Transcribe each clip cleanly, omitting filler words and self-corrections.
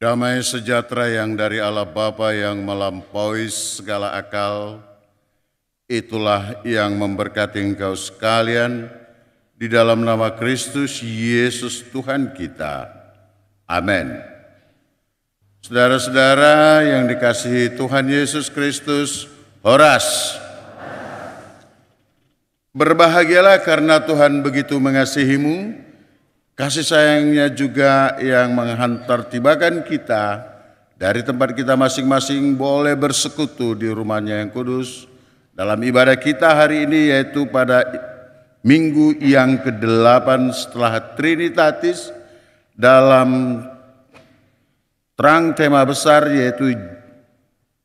Damai sejahtera yang dari Allah Bapa yang melampaui segala akal, itulah yang memberkati engkau sekalian di dalam nama Kristus Yesus Tuhan kita. Amin. Saudara-saudara yang dikasihi Tuhan Yesus Kristus, horas. Berbahagialah karena Tuhan begitu mengasihimu. Kasih sayangnya juga yang menghantar tibakan kita dari tempat kita masing-masing boleh bersekutu di rumahnya yang kudus dalam ibadah kita hari ini, yaitu pada minggu yang ke-8 setelah Trinitatis dalam terang tema besar, yaitu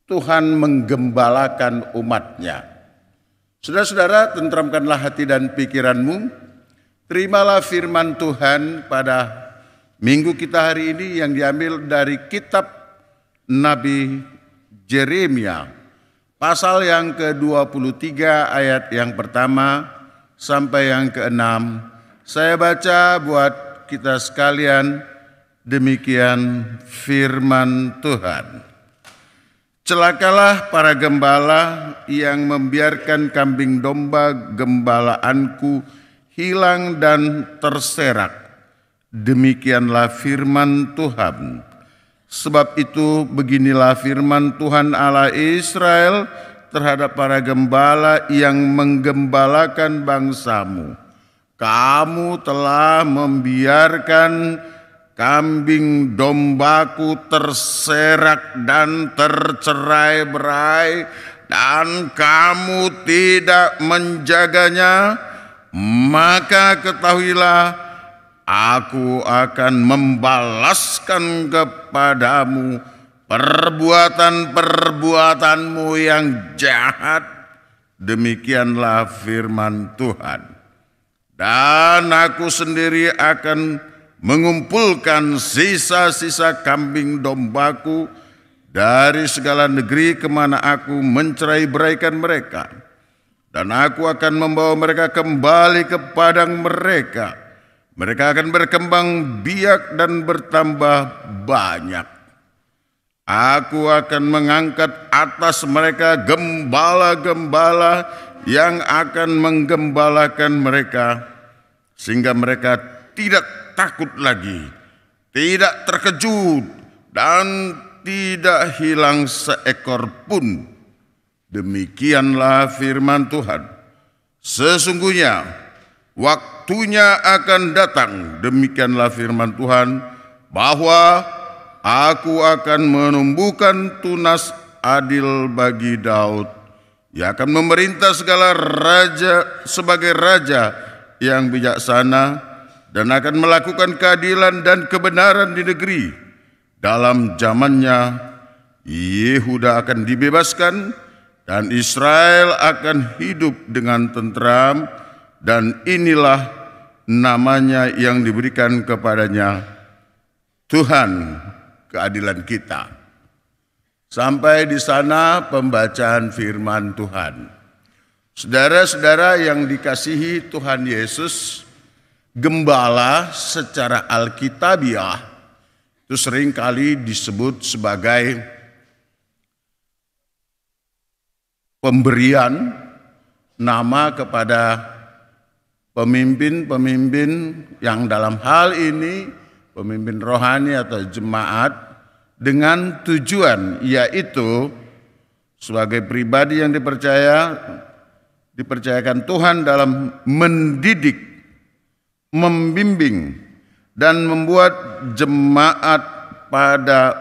Tuhan menggembalakan umatnya. Saudara-saudara, tentramkanlah hati dan pikiranmu. Terimalah firman Tuhan pada minggu kita hari ini yang diambil dari kitab Nabi Yeremia, pasal yang ke-23 ayat yang pertama sampai yang ke-6. Saya baca buat kita sekalian, demikian firman Tuhan. Celakalah para gembala yang membiarkan kambing domba gembalaanku hilang dan terserak. Demikianlah firman Tuhan. Sebab itu beginilah firman Tuhan Allah Israel terhadap para gembala yang menggembalakan bangsamu. Kamu telah membiarkan kambing dombaku terserak dan tercerai-berai, dan kamu tidak menjaganya. Maka ketahuilah, aku akan membalaskan kepadamu perbuatan-perbuatanmu yang jahat. Demikianlah firman Tuhan. Dan aku sendiri akan mengumpulkan sisa-sisa kambing dombaku dari segala negeri kemana aku mencerai-beraikan mereka. Dan aku akan membawa mereka kembali ke padang mereka. Mereka akan berkembang biak dan bertambah banyak. Aku akan mengangkat atas mereka gembala-gembala yang akan menggembalakan mereka, sehingga mereka tidak takut lagi, tidak terkejut, dan tidak hilang seekor pun. Demikianlah firman Tuhan. Sesungguhnya waktunya akan datang, demikianlah firman Tuhan, bahwa aku akan menumbuhkan tunas adil bagi Daud, yang akan memerintah segala raja sebagai raja yang bijaksana, dan akan melakukan keadilan dan kebenaran di negeri. Dalam zamannya Yehuda akan dibebaskan dan Israel akan hidup dengan tentram, dan inilah namanya yang diberikan kepadanya, Tuhan keadilan kita. Sampai di sana pembacaan firman Tuhan. Saudara-saudara yang dikasihi Tuhan Yesus, gembala secara alkitabiah itu seringkali disebut sebagai pemberian nama kepada pemimpin-pemimpin yang dalam hal ini pemimpin rohani atau jemaat, dengan tujuan yaitu sebagai pribadi yang dipercayakan Tuhan dalam mendidik, membimbing, dan membuat jemaat pada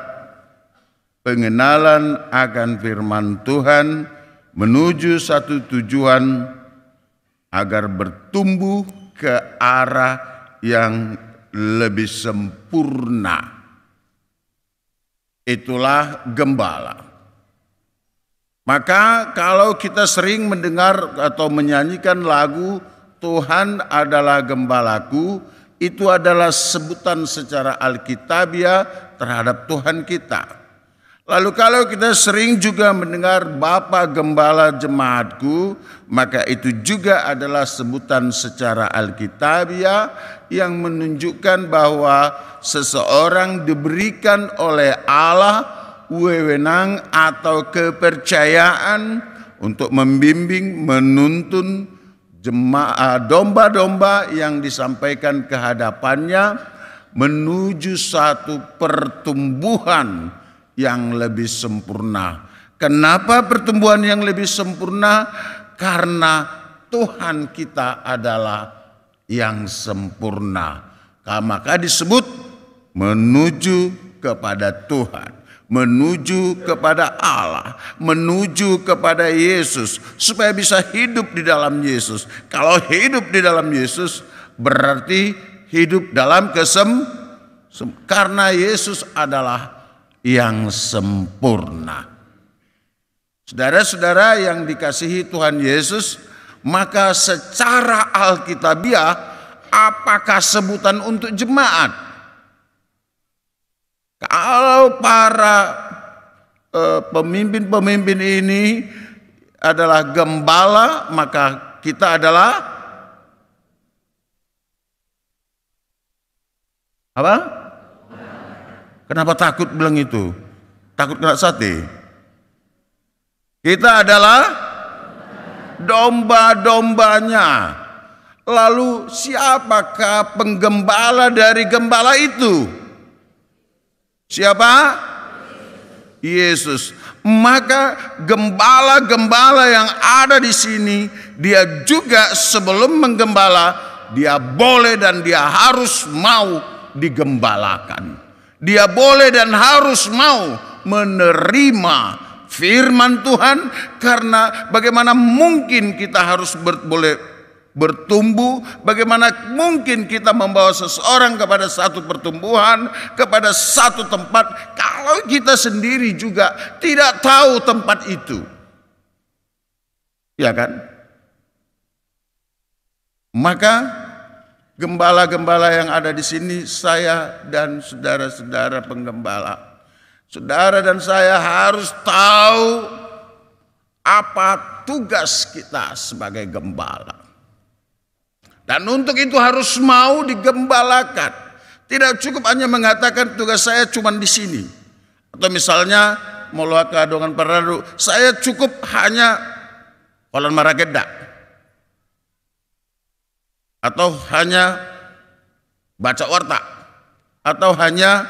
pengenalan akan firman Tuhan menuju satu tujuan, agar bertumbuh ke arah yang lebih sempurna. Itulah gembala. Maka kalau kita sering mendengar atau menyanyikan lagu Tuhan adalah gembalaku, itu adalah sebutan secara alkitabiah terhadap Tuhan kita. Lalu kalau kita sering juga mendengar Bapak Gembala Jemaatku, maka itu juga adalah sebutan secara alkitabiah yang menunjukkan bahwa seseorang diberikan oleh Allah wewenang atau kepercayaan untuk membimbing, menuntun domba-domba yang disampaikan ke hadapannya menuju satu pertumbuhan yang lebih sempurna. Kenapa pertumbuhan yang lebih sempurna? Karena Tuhan kita adalah yang sempurna. Maka disebut menuju kepada Tuhan, menuju kepada Allah, menuju kepada Yesus, supaya bisa hidup di dalam Yesus. Kalau hidup di dalam Yesus berarti hidup dalam karena Yesus adalah yang sempurna. Saudara-saudara yang dikasihi Tuhan Yesus, maka secara alkitabiah apakah sebutan untuk jemaat? Kalau para pemimpin-pemimpin ini adalah gembala, maka kita adalah apa? Kenapa takut bilang itu? Takut kena sate? Kita adalah domba-dombanya. Lalu siapakah penggembala dari gembala itu? Siapa? Yesus. Maka gembala-gembala yang ada di sini, dia juga sebelum menggembala, dia boleh dan dia harus mau digembalakan. Dia boleh dan harus mau menerima firman Tuhan, karena bagaimana mungkin kita harus boleh bertumbuh, bagaimana mungkin kita membawa seseorang kepada satu pertumbuhan, kepada satu tempat, kalau kita sendiri juga tidak tahu tempat itu. Ya kan? Maka gembala-gembala yang ada di sini, saya dan saudara-saudara penggembala, saudara dan saya harus tahu apa tugas kita sebagai gembala. Dan untuk itu harus mau digembalakan. Tidak cukup hanya mengatakan tugas saya cuma di sini. Atau misalnya Moloaka Dongan Paradu, saya cukup hanya Kolon Marageda. Atau hanya baca warta, atau hanya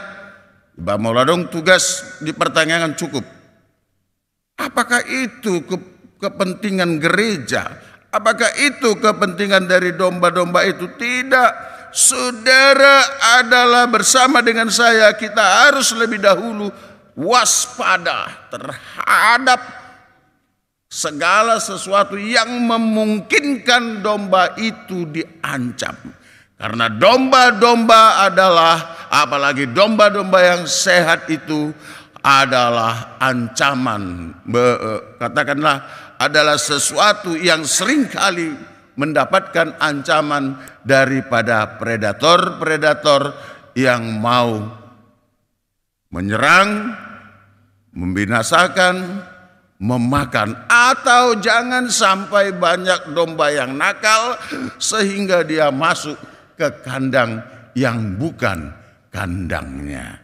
Bamoladong tugas di pertanyaan cukup. Apakah itu kepentingan gereja? Apakah itu kepentingan dari domba-domba itu? Tidak. Saudara adalah bersama dengan saya, kita harus lebih dahulu waspada terhadap segala sesuatu yang memungkinkan domba itu diancam. Karena domba-domba adalah, apalagi domba-domba yang sehat itu adalah ancaman, katakanlah adalah sesuatu yang seringkali mendapatkan ancaman daripada predator-predator yang mau menyerang, membinasakan, memakan, atau jangan sampai banyak domba yang nakal sehingga dia masuk ke kandang yang bukan kandangnya.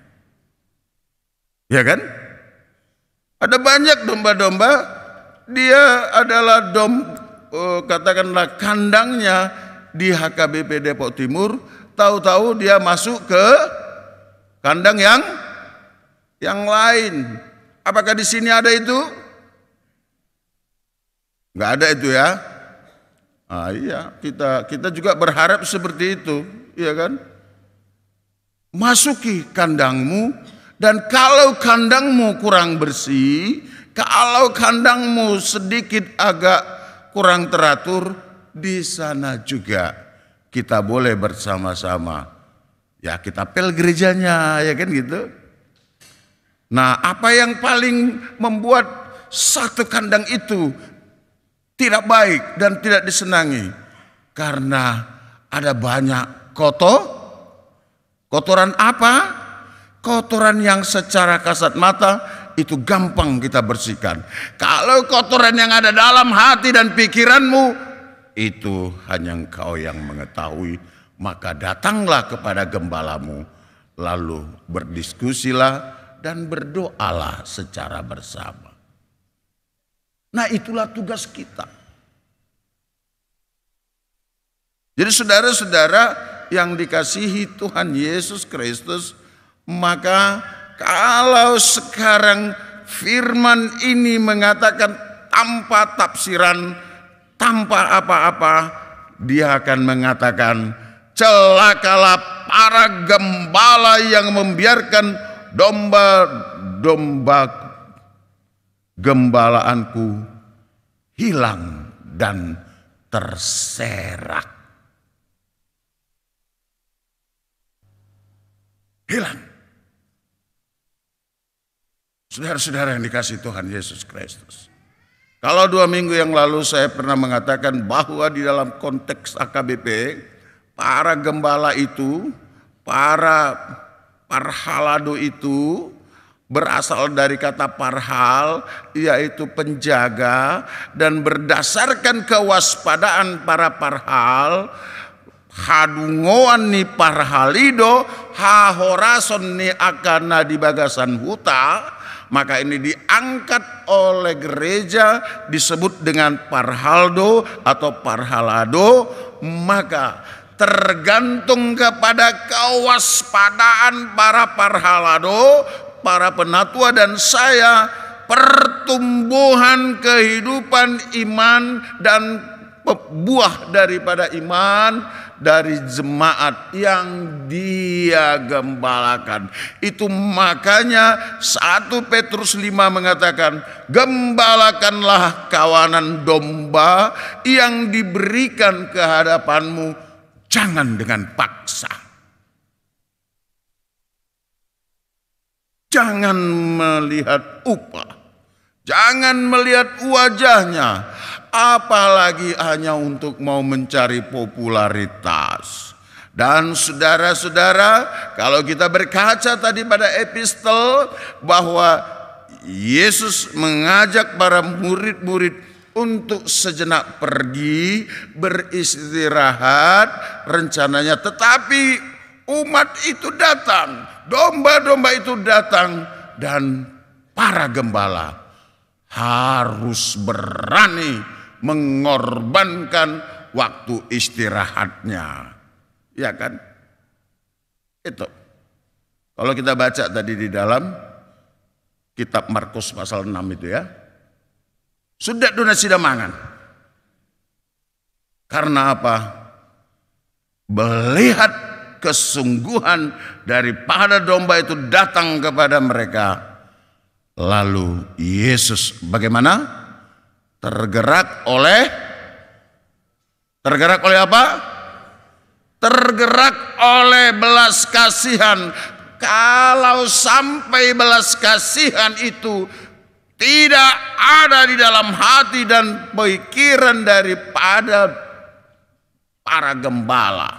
Ya kan? Ada banyak domba-domba, dia adalah katakanlah kandangnya di HKBP Depok Timur, tahu-tahu dia masuk ke kandang yang lain. Apakah di sini ada itu? Enggak ada itu ya. Iya, kita juga berharap seperti itu, ya kan? Masuki kandangmu, dan kalau kandangmu kurang bersih, kalau kandangmu sedikit agak kurang teratur, di sana juga kita boleh bersama-sama. Ya, kita pel gerejanya, ya kan gitu. Nah, apa yang paling membuat satu kandang itu tidak baik dan tidak disenangi? Karena ada banyak kotoran apa? Kotoran yang secara kasat mata itu gampang kita bersihkan. Kalau kotoran yang ada dalam hati dan pikiranmu, itu hanya engkau yang mengetahui. Maka datanglah kepada gembalamu, lalu berdiskusilah dan berdoalah secara bersama. Nah, itulah tugas kita. Jadi saudara-saudara yang dikasihi Tuhan Yesus Kristus, maka kalau sekarang firman ini mengatakan tanpa tafsiran, tanpa apa-apa, dia akan mengatakan, celakalah para gembala yang membiarkan domba-domba gembalaanku hilang dan terserak. Hilang. Saudara-saudara yang dikasihi Tuhan Yesus Kristus. Kalau 2 minggu yang lalu saya pernah mengatakan bahwa di dalam konteks AKBP, para gembala itu, para parhalado itu berasal dari kata parhal, yaitu penjaga, dan berdasarkan kewaspadaan para parhal, hadungoan ni parhalido, hahorason ni akana di bagasan huta, maka ini diangkat oleh gereja disebut dengan parhaldo atau parhalado. Maka tergantung kepada kewaspadaan para parhalado, para penatua dan saya, pertumbuhan kehidupan iman dan buah daripada iman dari jemaat yang dia gembalakan. Itu makanya 1 Petrus 5 mengatakan, gembalakanlah kawanan domba yang diberikan ke hadapanmu, jangan dengan paksa. Jangan melihat upah, jangan melihat wajahnya, apalagi hanya untuk mau mencari popularitas. Dan saudara-saudara, kalau kita berkaca tadi pada epistel bahwa Yesus mengajak para murid-murid untuk sejenak pergi beristirahat rencananya, tetapi umat itu datang, domba-domba itu datang, dan para gembala harus berani mengorbankan waktu istirahatnya. Ya kan? Itu. Kalau kita baca tadi di dalam kitab Markus pasal 6 itu ya. Sudah donasi damangan. Karena apa? Melihat kesungguhan daripada domba itu datang kepada mereka. Lalu Yesus bagaimana? Tergerak oleh apa? Tergerak oleh belas kasihan. Kalau sampai belas kasihan itu tidak ada di dalam hati dan pikiran daripada para gembala,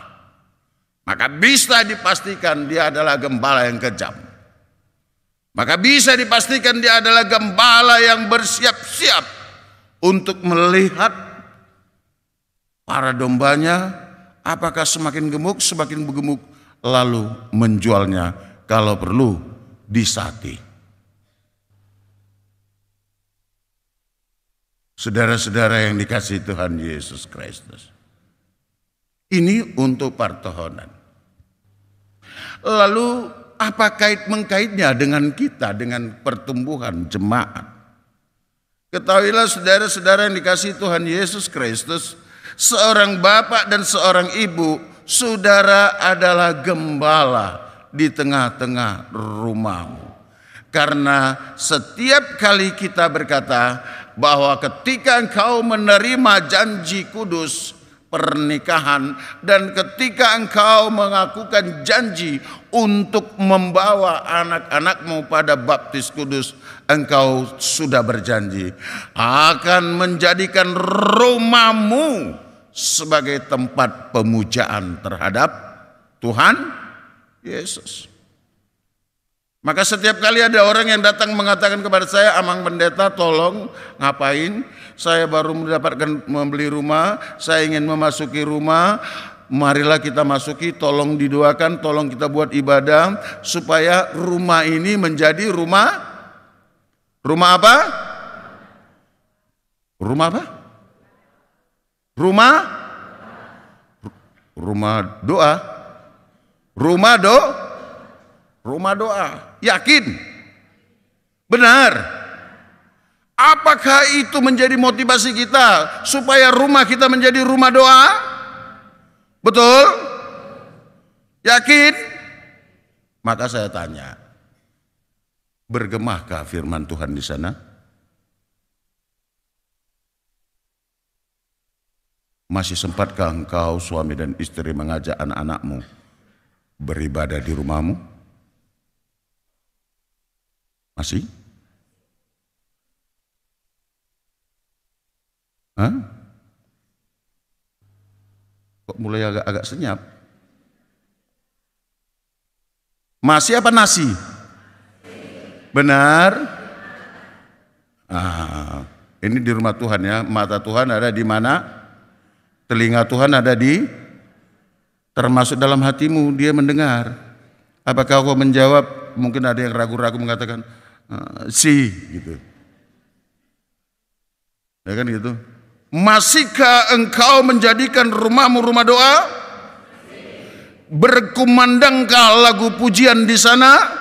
maka bisa dipastikan dia adalah gembala yang kejam. Maka bisa dipastikan dia adalah gembala yang bersiap-siap untuk melihat para dombanya apakah semakin gemuk, semakin gemuk, lalu menjualnya kalau perlu disati. Saudara-saudara yang dikasihi Tuhan Yesus Kristus, ini untuk pertohonan. Lalu apa mengkaitnya dengan kita, dengan pertumbuhan jemaat? Ketahuilah saudara-saudara yang dikasihi Tuhan Yesus Kristus, seorang bapak dan seorang ibu, saudara adalah gembala di tengah-tengah rumahmu. Karena setiap kali kita berkata bahwa ketika engkau menerima janji kudus pernikahan, dan ketika engkau mengakukan janji untuk membawa anak-anakmu pada baptis kudus, engkau sudah berjanji akan menjadikan rumahmu sebagai tempat pemujaan terhadap Tuhan Yesus. Maka setiap kali ada orang yang datang mengatakan kepada saya, Amang Pendeta tolong, ngapain? Saya baru mendapatkan membeli rumah, saya ingin memasuki rumah, marilah kita masuki, tolong didoakan, tolong kita buat ibadah, supaya rumah ini menjadi rumah apa? Rumah apa? Rumah doa. Rumah doa. Yakin? Benar? Apakah itu menjadi motivasi kita supaya rumah kita menjadi rumah doa? Betul? Yakin? Maka saya tanya, bergemahkah firman Tuhan di sana? Masih sempatkah engkau suami dan istri mengajak anak-anakmu beribadah di rumahmu? Masih? Hah? Kok mulai agak senyap? Masih apa nasi? Benar? Ini di rumah Tuhan ya. Mata Tuhan ada di mana? Telinga Tuhan ada di, termasuk dalam hatimu, dia mendengar. Apakah kau menjawab? Mungkin ada yang ragu-ragu mengatakan, gitu. Ya kan gitu. Masihkah engkau menjadikan rumahmu rumah doa? Berkumandangkah lagu pujian di sana?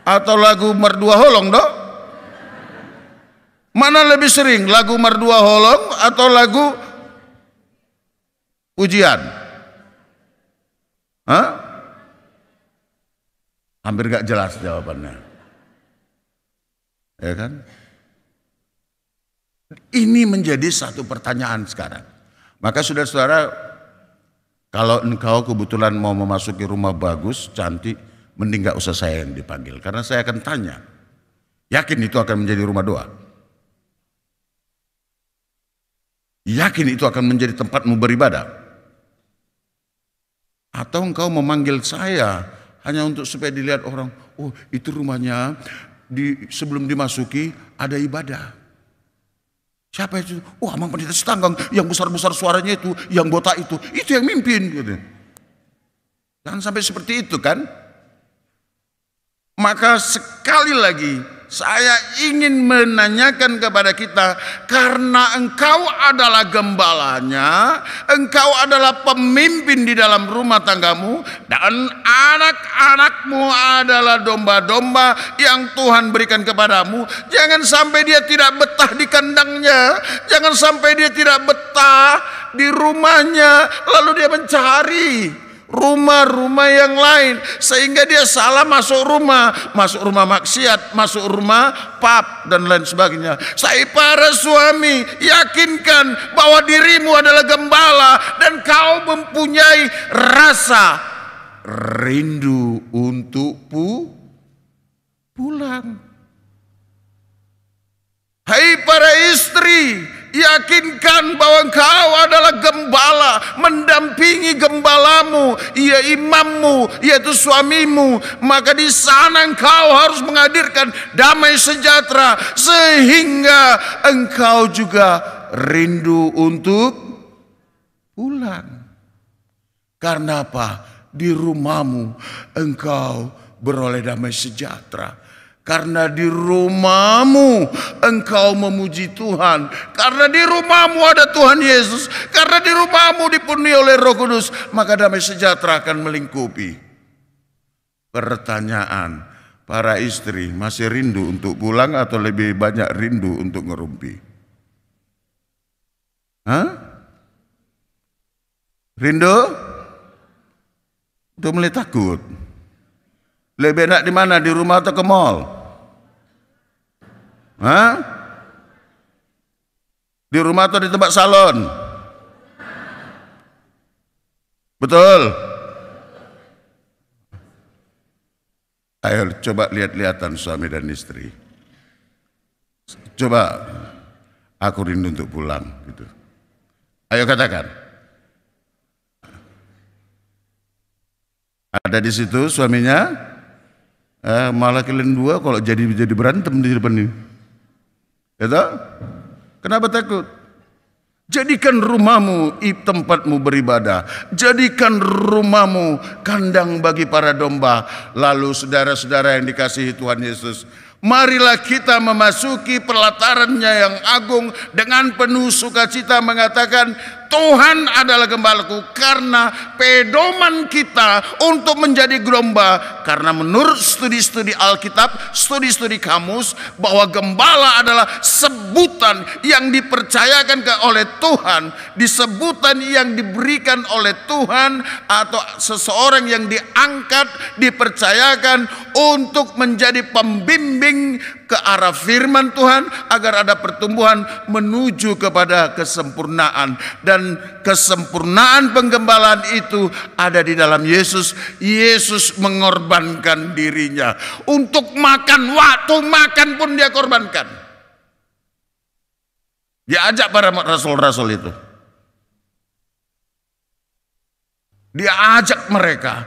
Atau lagu merdua holong dok? Mana lebih sering, lagu merdua holong atau lagu pujian? Hah? Hampir gak jelas jawabannya. Ya kan? Ini menjadi satu pertanyaan sekarang. Maka saudara-saudara, kalau engkau kebetulan mau memasuki rumah bagus, cantik, mending gak usah saya yang dipanggil. Karena saya akan tanya, yakin itu akan menjadi rumah doa? Yakin itu akan menjadi tempatmu beribadah? Atau engkau memanggil saya hanya untuk supaya dilihat orang, oh itu rumahnya, sebelum dimasuki ada ibadah. Siapa itu? Oh Amang Pendeta Sitanggang, yang besar-besar suaranya itu, yang botak itu yang mimpin. Gitu. Jangan sampai seperti itu kan. Maka sekali lagi saya ingin menanyakan kepada kita, karena engkau adalah gembalanya, engkau adalah pemimpin di dalam rumah tanggamu, dan anak-anakmu adalah domba-domba yang Tuhan berikan kepadamu. Jangan sampai dia tidak betah di kandangnya, jangan sampai dia tidak betah di rumahnya, lalu dia mencari rumah-rumah yang lain sehingga dia salah masuk rumah maksiat, masuk rumah pub dan lain sebagainya. Saya para suami, yakinkan bahwa dirimu adalah gembala dan kau mempunyai rasa rindu untuk pulang. Hai para istri, yakinkan bahwa engkau adalah gembala, mendampingi gembalamu, ia imammu, yaitu suamimu. Maka di sana engkau harus menghadirkan damai sejahtera, sehingga engkau juga rindu untuk pulang. Karena apa? Di rumahmu engkau beroleh damai sejahtera. Karena di rumahmu engkau memuji Tuhan. Karena di rumahmu ada Tuhan Yesus. Karena di rumahmu dipenuhi oleh Roh Kudus. Maka damai sejahtera akan melingkupi. Pertanyaan, para istri masih rindu untuk pulang atau lebih banyak rindu untuk ngerumpi? Hah? Rindu? Udah mulai takut. Lebih enak di mana? Di rumah atau ke mall? Hah? Di rumah atau di tempat salon? Betul? Ayo coba lihat-lihatan suami dan istri. Coba, aku rindu untuk pulang. Gitu. Ayo katakan. Ada di situ suaminya? Malah kalian dua kalau jadi berantem di depan ini. Ya, kenapa takut? Jadikan rumahmu tempatmu beribadah. Jadikan rumahmu kandang bagi para domba. Lalu saudara-saudara yang dikasihi Tuhan Yesus, marilah kita memasuki pelatarannya yang agung dengan penuh sukacita mengatakan, Tuhan adalah gembalaku, karena pedoman kita untuk menjadi domba. Karena menurut studi-studi Alkitab, studi-studi kamus, bahwa gembala adalah sebutan yang dipercayakan oleh Tuhan, disebutan yang diberikan oleh Tuhan, atau seseorang yang diangkat, dipercayakan untuk menjadi pembimbing ke arah firman Tuhan agar ada pertumbuhan menuju kepada kesempurnaan. Dan kesempurnaan penggembalaan itu ada di dalam Yesus. Yesus mengorbankan dirinya untuk makan, waktu makan pun dia korbankan. Dia ajak para rasul-rasul itu, dia ajak mereka,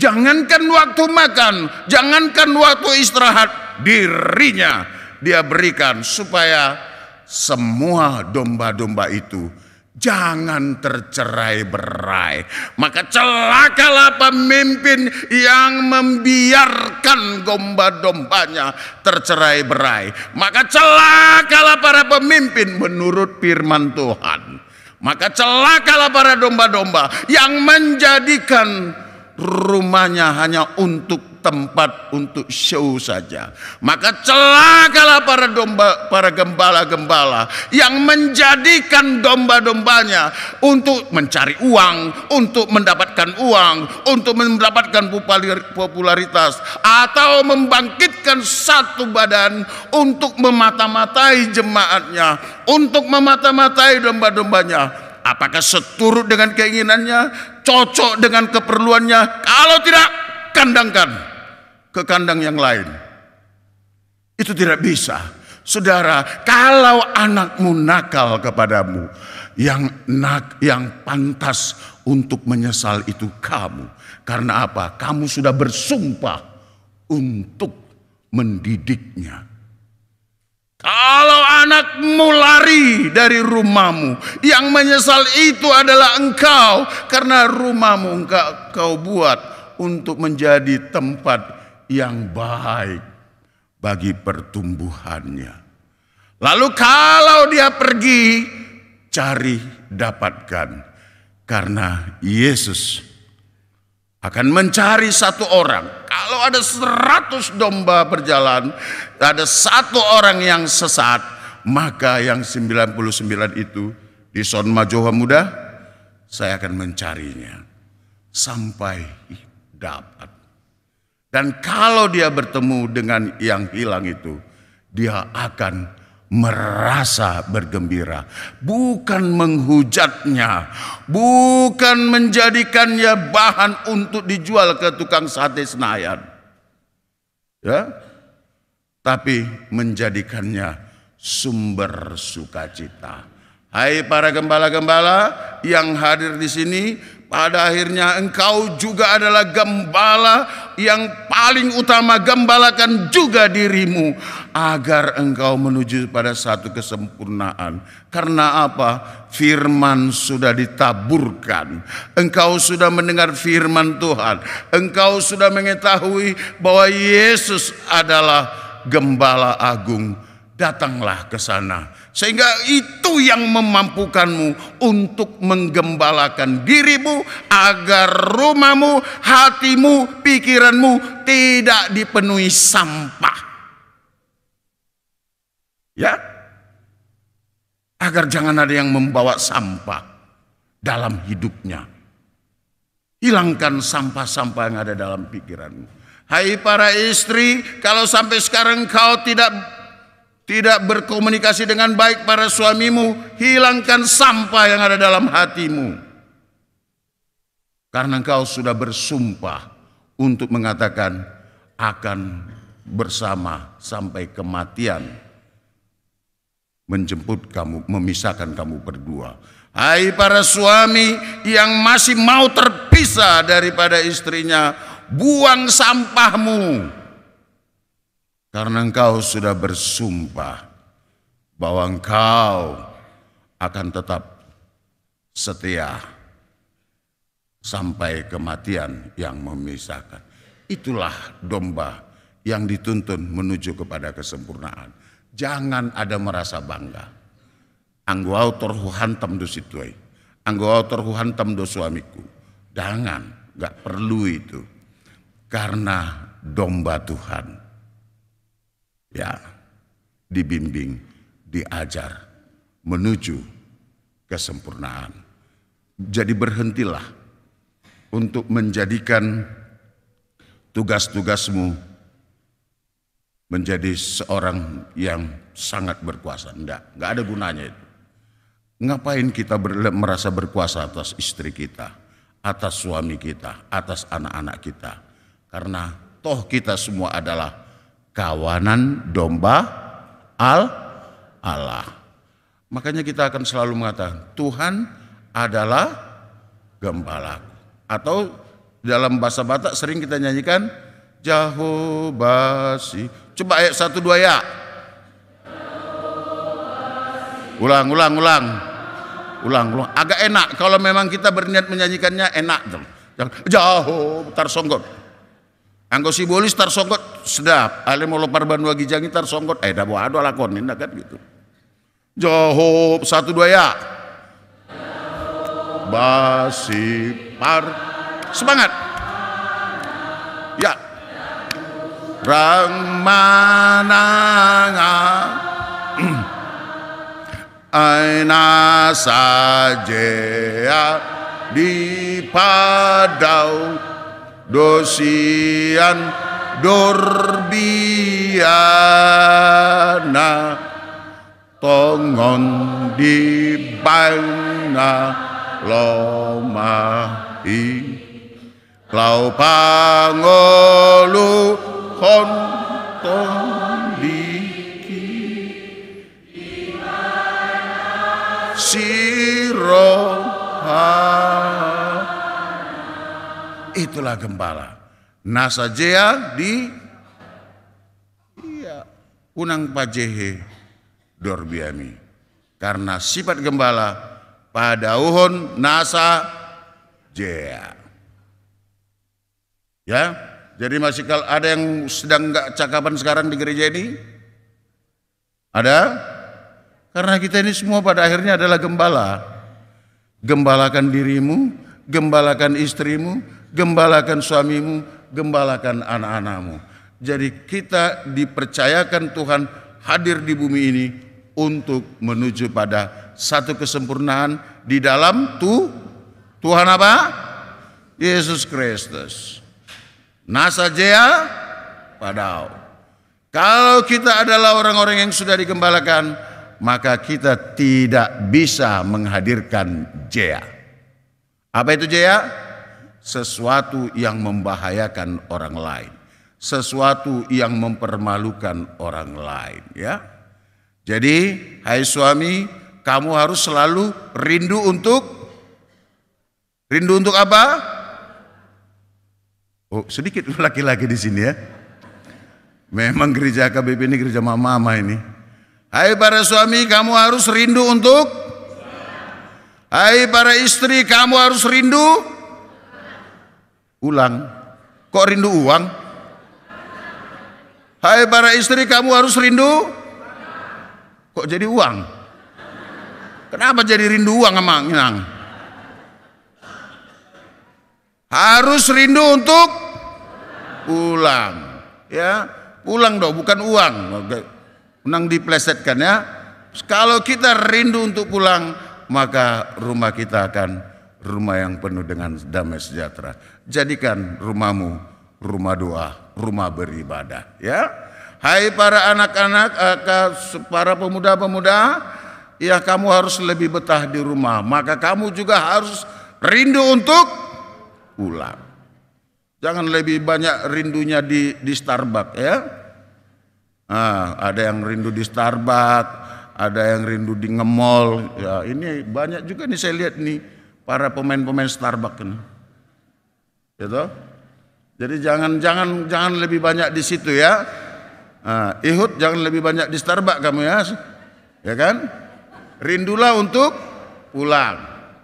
jangankan waktu makan, jangankan waktu istirahat, dirinya dia berikan supaya semua domba-domba itu jangan tercerai-berai. Maka celakalah pemimpin yang membiarkan domba-dombanya tercerai-berai. Maka celakalah para pemimpin menurut firman Tuhan. Maka celakalah para domba-domba yang menjadikan rumahnya hanya untuk tempat untuk show saja. Maka celakalah para gembala-gembala yang menjadikan domba-dombanya untuk mencari uang, untuk mendapatkan uang, untuk mendapatkan popularitas, atau membangkitkan satu badan untuk memata-matai jemaatnya, untuk memata-matai domba-dombanya. Apakah seturut dengan keinginannya, cocok dengan keperluannya? Kalau tidak, kandangkan ke kandang yang lain. Itu tidak bisa. Saudara, kalau anakmu nakal kepadamu, yang pantas untuk menyesal itu kamu. Karena apa? Kamu sudah bersumpah untuk mendidiknya. Kalau anakmu lari dari rumahmu, yang menyesal itu adalah engkau, karena rumahmu kau buat untuk menjadi tempat yang baik bagi pertumbuhannya. Lalu kalau dia pergi, cari dapatkan, karena Yesus akan mencari satu orang. Kalau ada 100 domba berjalan, ada satu orang yang sesat, maka yang 99 itu di son majoha muda, saya akan mencarinya sampai dapat. Dan kalau dia bertemu dengan yang hilang itu, dia akan merasa bergembira, bukan menghujatnya, bukan menjadikannya bahan untuk dijual ke tukang sate Senayan, ya, tapi menjadikannya sumber sukacita. Hai para gembala-gembala yang hadir di sini, pada akhirnya engkau juga adalah gembala yang paling utama. Gembalakan juga dirimu agar engkau menuju pada satu kesempurnaan. Karena apa? Firman sudah ditaburkan. Engkau sudah mendengar firman Tuhan. Engkau sudah mengetahui bahwa Yesus adalah gembala agung. Datanglah ke sana, sehingga itu yang memampukanmu untuk menggembalakan dirimu agar rumahmu, hatimu, pikiranmu tidak dipenuhi sampah. Ya, agar jangan ada yang membawa sampah dalam hidupnya. Hilangkan sampah-sampah yang ada dalam pikiranmu. Hai para istri, kalau sampai sekarang kau tidak berkomunikasi dengan baik para suamimu, hilangkan sampah yang ada dalam hatimu. Karena engkau sudah bersumpah untuk mengatakan akan bersama sampai kematian menjemput kamu, memisahkan kamu berdua. Hai para suami yang masih mau terpisah daripada istrinya, buang sampahmu. Karena engkau sudah bersumpah bahwa engkau akan tetap setia sampai kematian yang memisahkan. Itulah domba yang dituntun menuju kepada kesempurnaan. Jangan ada merasa bangga. Anggo autor hantam do situai. Anggo autor hantam do suamiku. Jangan, gak perlu itu. Karena domba Tuhan. Ya, dibimbing, diajar menuju kesempurnaan. Jadi berhentilah untuk menjadikan tugas-tugasmu menjadi seorang yang sangat berkuasa. Enggak ada gunanya itu. Ngapain kita merasa berkuasa atas istri kita, atas suami kita, atas anak-anak kita? Karena toh kita semua adalah kawanan domba Allah. Makanya kita akan selalu mengatakan, Tuhan adalah gembalaku. Atau dalam bahasa Batak sering kita nyanyikan, Jahobasi. Coba ayat 1, 2 ya. Ulang. Agak enak kalau memang kita berniat menyanyikannya, enak. Jaho tar songgot. Anggo simbolis tar songgot sedap. Ale mau lopar ban wagi jangi tar songgot. Dah bawa ado lakonin kan gitu. Jaho 1, 2 ya. Basi par. Semangat. Ya. Rang mananga aina saja di padau dosian dorbiana tongon di bana lomahi lau pangolu kontong diki siroha. Itulah gembala. Nasajea di unang pajehe dorbiami. Karena sifat gembala pada uhun nasa jea. Ya, jadi masih kalau ada yang sedang nggak cakapan sekarang di gereja ini, ada? Karena kita ini semua pada akhirnya adalah gembala. Gembalakan dirimu, gembalakan istrimu, gembalakan suamimu, gembalakan anak-anakmu. Jadi kita dipercayakan Tuhan hadir di bumi ini untuk menuju pada satu kesempurnaan di dalam Tuhan apa? Yesus Kristus. Nasajea padau. Kalau kita adalah orang-orang yang sudah digembalakan, maka kita tidak bisa menghadirkan jea. Apa itu jea? Sesuatu yang membahayakan orang lain, sesuatu yang mempermalukan orang lain, ya. Jadi, hai suami, kamu harus selalu rindu untuk apa? Oh, sedikit laki-laki di sini ya. Memang gereja KBP ini gereja mama ini. Hai para suami, kamu harus rindu untuk. Hai para istri, kamu harus rindu. Ulang. Kok rindu uang? Hai para istri, kamu harus rindu. Kok jadi uang? Kenapa jadi rindu uang emang? Harus rindu untuk pulang, ya, pulang dong, bukan uang. Menang diplesetkan ya. Kalau kita rindu untuk pulang, maka rumah kita akan rumah yang penuh dengan damai sejahtera. Jadikan rumahmu rumah doa, rumah beribadah, ya. Hai para anak-anak, para pemuda-pemuda, ya kamu harus lebih betah di rumah. Maka kamu juga harus rindu untuk pulang. Jangan lebih banyak rindunya di Starbucks ya. Ada yang rindu di Starbucks, ada yang rindu di nge-mall. Ya, ini banyak juga nih saya lihat nih para pemain-pemain Starbucks ini. Gitu? Jadi jangan lebih banyak di situ ya. Nah, Ihud jangan lebih banyak di Starbucks kamu ya kan? Rindulah untuk pulang,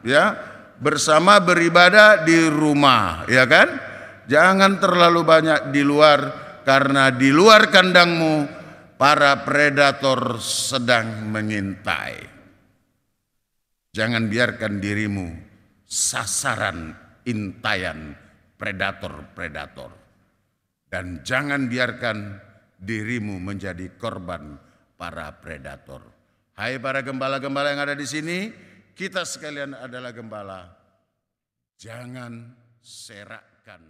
ya, bersama beribadah di rumah, ya kan? Jangan terlalu banyak di luar, karena di luar kandangmu para predator sedang mengintai. Jangan biarkan dirimu sasaran intaian predator-predator. Dan jangan biarkan dirimu menjadi korban para predator. Hai para gembala-gembala yang ada di sini, kita sekalian adalah gembala. Jangan serakkan